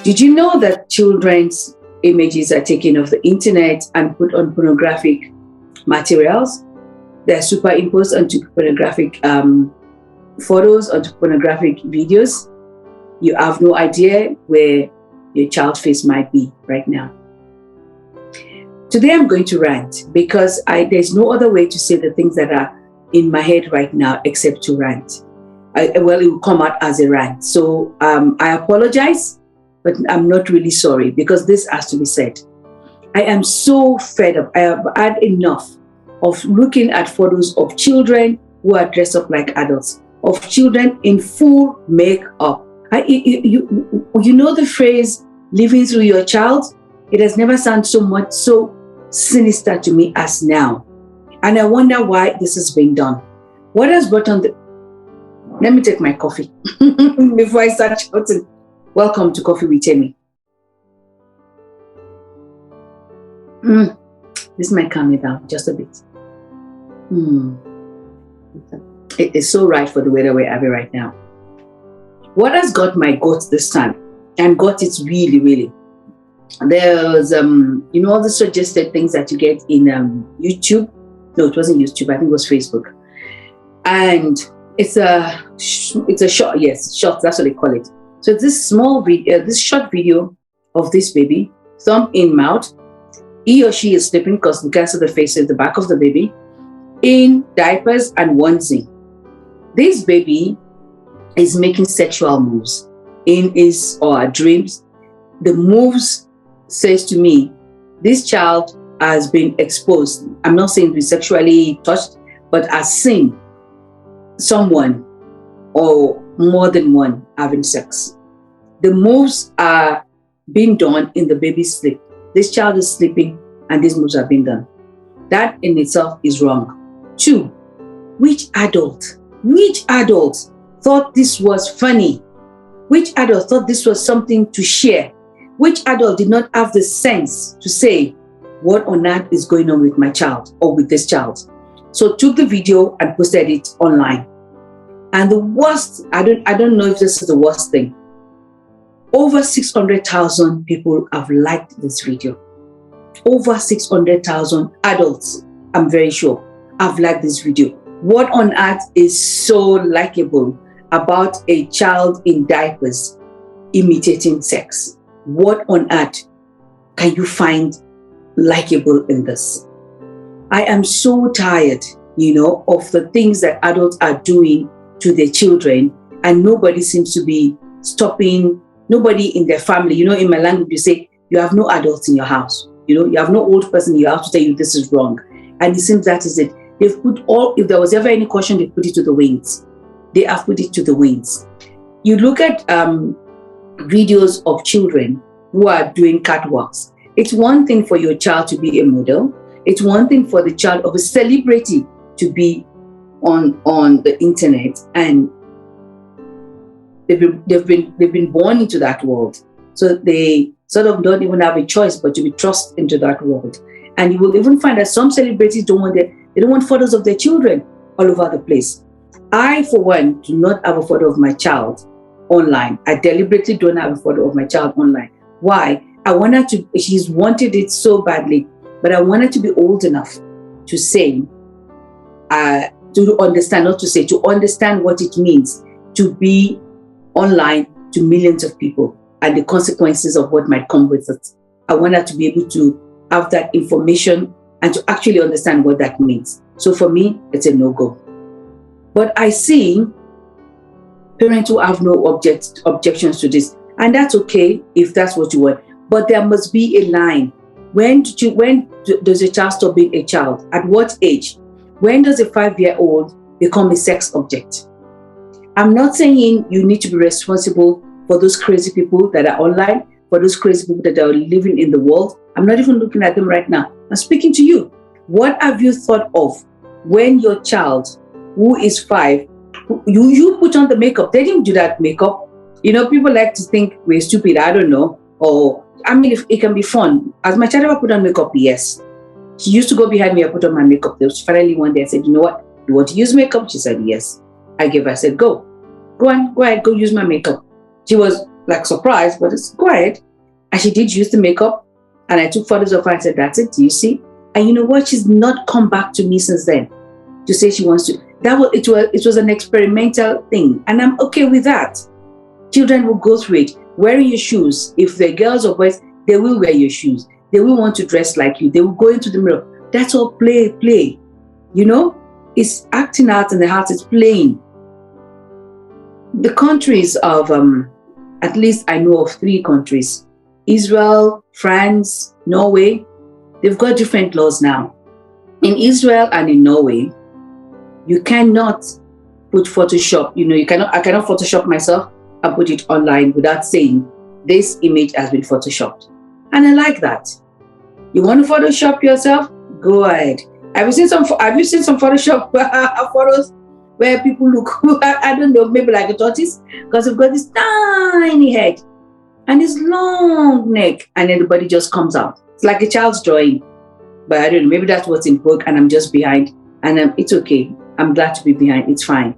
Did you know that children's images are taken off the internet and put on pornographic materials? They're superimposed onto pornographic photos, onto pornographic videos. You have no idea where your child face might be right now. Today I'm going to rant because there's no other way to say the things that are in my head right now except to rant. It will come out as a rant. So I apologize, but I'm not really sorry because this has to be said. I am so fed up. I have had enough of looking at photos of children who are dressed up like adults, of children in full makeup. You know the phrase, living through your child? It has never sounded so sinister to me as now. And I wonder why this is being done. What has brought on the... Let me take my coffee before I start shouting. Welcome to Coffee with Amy. This might calm me down just a bit. It is so right for the weather we're having right now. What has got my goat this time, and got it really, really, there's all the suggested things that you get in YouTube. No, it wasn't YouTube. I think it was Facebook. And it's a short. Yes, short. That's what they call it. So this small video, this short video of this baby, thumb in mouth. He or she is sleeping because we can see the face at the back of the baby, in diapers and onesie. This baby is making sexual moves in his or her dreams. The moves says to me, this child has been exposed. I'm not saying to be sexually touched, but has seen someone or more than one having sex. The moves are being done in the baby's sleep. This child is sleeping and these moves are being done. That in itself is wrong. 2, which adult thought this was funny? Which adult thought this was something to share? Which adult did not have the sense to say, what on earth is going on with my child or with this child? So took the video and posted it online. And the worst, I don't know if this is the worst thing. Over 600,000 people have liked this video. Over 600,000 adults, I'm very sure, have liked this video. What on earth is so likable about a child in diapers imitating sex? What on earth can you find likable in this? I am so tired, of the things that adults are doing to their children, and nobody seems to be stopping, nobody in their family. In my language, you say, you have no adults in your house. You have no old person in your house to tell you this is wrong. And it seems that is it. They've put if there was ever any caution, they put it to the winds. They have put it to the winds. You look at videos of children who are doing catwalks. It's one thing for your child to be a model. It's one thing for the child of a celebrity to be on the internet, and they've been born into that world. So they sort of don't even have a choice but to be thrust into that world. And you will even find that some celebrities don't want photos of their children all over the place. I, for one, do not have a photo of my child online. I deliberately don't have a photo of my child online. Why? She's wanted it so badly, but I wanted to be old enough to say, to understand what it means to be online to millions of people and the consequences of what might come with it. I want her to be able to have that information and to actually understand what that means. So for me, it's a no-go. But I see parents who have no objections to this, and that's okay if that's what you want. But there must be a line. When does a child stop being a child? At what age? When does a 5-year-old become a sex object? I'm not saying you need to be responsible for those crazy people that are online, for those crazy people that are living in the world. I'm not even looking at them right now. I'm speaking to you. What have you thought of when your child, who is 5, you put on the makeup? They didn't do that makeup. People like to think we're stupid. I don't know. Or, if it can be fun. As my child ever put on makeup? Yes. She used to go behind me and put on my makeup. There was finally one day I said, you know what? You want to use makeup? She said, yes. I said, go on, go ahead, go use my makeup. She was like surprised, but it's go ahead. And she did use the makeup, and I took photos of her and said, that's it, do you see? And you know what? She's not come back to me since then to say she wants to. It was an experimental thing, and I'm okay with that. Children will go through it. Wearing your shoes, if they're girls or boys, they will wear your shoes. They will want to dress like you. They will go into the mirror. That's all play. You know, it's acting out in the heart. It's playing. The countries of, at least I know of 3 countries, Israel, France, Norway, they've got different laws now. In Israel and in Norway, you cannot put Photoshop, I cannot Photoshop myself and put it online without saying this image has been Photoshopped. And I like that. You want to Photoshop yourself? Go ahead. Have you seen some Photoshop photos where people look, I don't know, maybe like a tortoise? Because they've got this tiny head and this long neck, and then the body just comes out. It's like a child's drawing. But I don't know, maybe that's what's in vogue and I'm just behind. And it's okay. I'm glad to be behind. It's fine.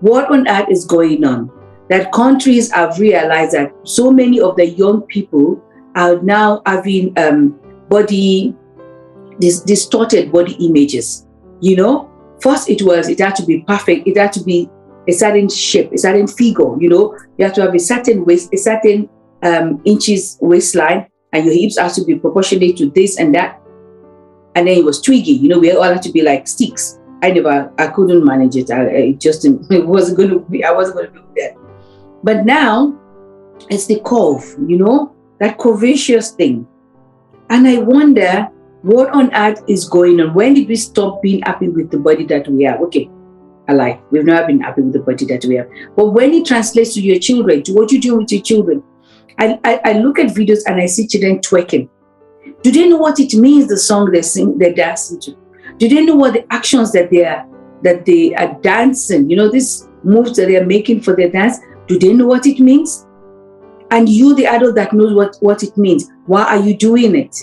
What on earth is going on? That countries have realized that so many of the young people are now having distorted body images. You know, first it had to be perfect. It had to be a certain shape, a certain figure. You know, you have to have a certain waist, a certain inches waistline, and your hips have to be proportionate to this and that. And then it was twiggy. You know, we all had to be like sticks. I couldn't manage it. It wasn't going to be. I wasn't going to do that. But now it's the curve. You know, that curvaceous thing. And I wonder what on earth is going on. When did we stop being happy with the body that we have? Okay, I lie. We've never been happy with the body that we have. But when it translates to your children, to what you do with your children, I look at videos and I see children twerking. Do they know what it means, the song they're dancing to? Do they know what the actions that they are dancing? You know, these moves that they are making for their dance, do they know what it means? And you, the adult that knows what it means, why are you doing it?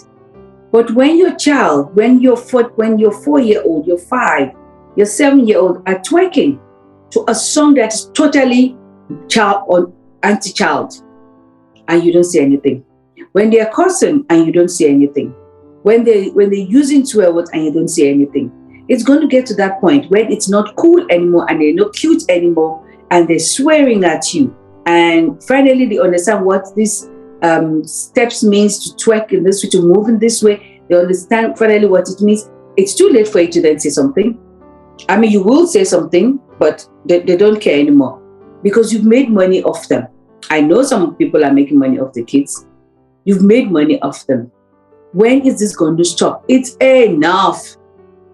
But when your child, when you're 4-year-old, you're 5, you're 7-year-old are twerking to a song that is totally child or anti-child, and you don't say anything. When they're cursing and you don't say anything. When they're using swear words and you don't say anything. It's going to get to that point when it's not cool anymore and they're not cute anymore and they're swearing at you. And finally they understand what this steps means to twerk in this way, to move in this way. They understand finally what it means. It's too late for you to then say something. I mean, you will say something, but they don't care anymore because you've made money off them. I know some people are making money off the kids. You've made money off them. When is this going to stop? It's enough.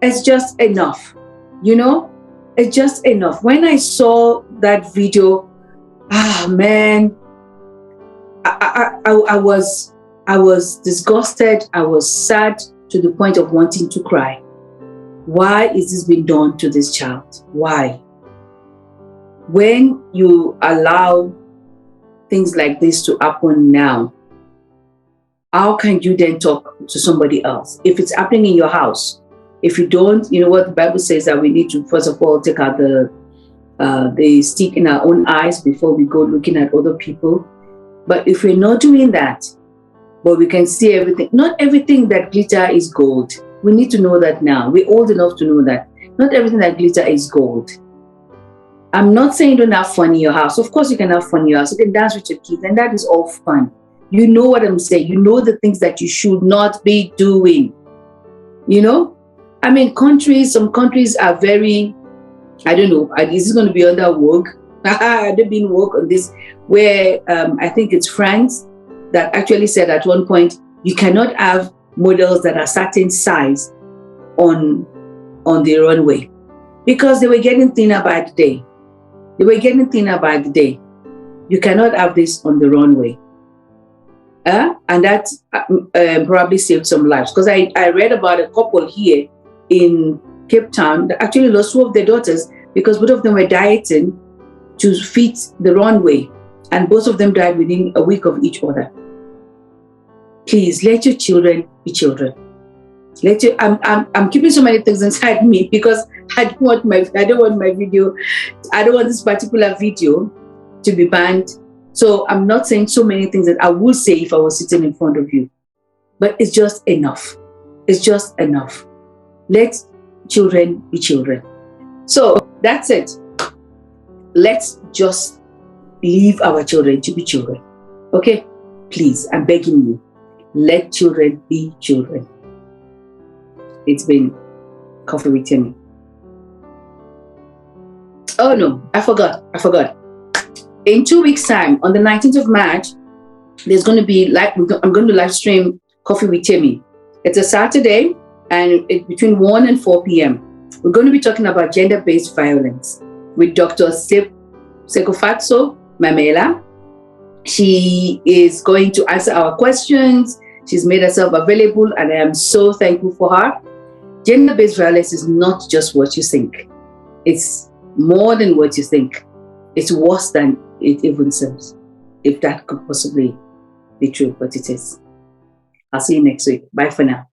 It's just enough. You know, it's just enough. When I saw that video, man, I was disgusted. I was sad to the point of wanting to cry. Why is this being done to this child? Why? When you allow things like this to happen now, how can you then talk to somebody else? If it's happening in your house, if you don't, you know what the Bible says, that we need to, first of all, take out the stick in our own eyes before we go looking at other people. But if we're not doing that, but we can see everything, not everything that glitter is gold. We need to know that now. We're old enough to know that not everything that glitter is gold. I'm not saying you don't have fun in your house. Of course you can have fun in your house. You can dance with your kids, and that is all fun. You know what I'm saying. You know the things that you should not be doing. You know? I mean, some countries are very, I don't know, this is going to be under woke. They've been woke on this, where I think it's France that actually said at one point, you cannot have models that are certain size on the runway because they were getting thinner by the day. You cannot have this on the runway. And that probably saved some lives, because I read about a couple here in Cape Town that actually lost 2 of their daughters because both of them were dieting to fit the runway, and both of them died within a week of each other. Please let your children be children. I'm keeping so many things inside me because I don't want this particular video to be banned So I'm not saying so many things that I would say if I was sitting in front of you, but it's just enough. It's just enough. Let children be children. So that's it. Let's just leave our children to be children. Okay? Please, I'm begging you. Let children be children. It's been Coffee with Timmy. Oh no, I forgot. In 2 weeks' time, on the 19th of March, there's going to be I'm going to live stream Coffee with Timmy. It's a Saturday, and it's between 1 and 4 p.m. We're going to be talking about gender-based violence with Dr. Sekofatso Mamela. She is going to answer our questions. She's made herself available, and I am so thankful for her. Gender-based violence is not just what you think. It's more than what you think. It's worse than it even seems, if that could possibly be true, but it is. I'll see you next week. Bye for now.